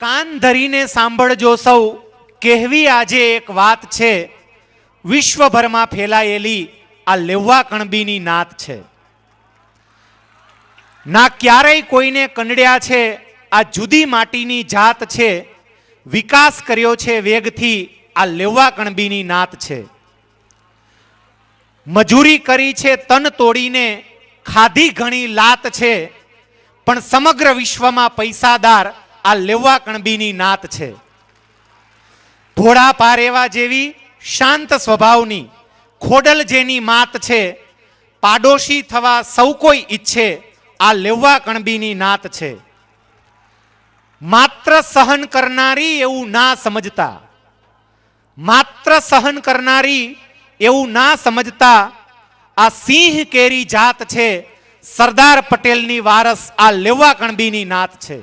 કાન ધરીને સાંભળજો સૌ, કહેવી આજે એક વાત છે, વિશ્વભરમાં ફેલાયેલી આ લેવા કણબીની નાત છે. ના ક્યારેય કોઈને કંડળ્યા છે, આ જુદી માટીની જાત છે, વિકાસ કર્યો છે વેગથી, આ લેવા કણબીની નાત છે. મજૂરી કરી છે તન તોડીને, ખાધી ઘણી લાત છે, પણ સમગ્ર વિશ્વમાં પૈસાદાર આ લેવા કણબીની નાત છે. ભોળા પારેવા જેવી શાંત સ્વભાવની ખોડલ જેની માત છે, પાડોશી થવા સૌ કોઈ ઈચ્છે, આ લેવા કણબીની નાત છે. માત્ર સહન કરનારી એવું ના સમજતા, માત્ર સહન કરનારી એવું ના સમજતા, આ સિંહ કેરી જાત છે, સરદાર પટેલની વારસ આ લેવા કણબીની નાત છે.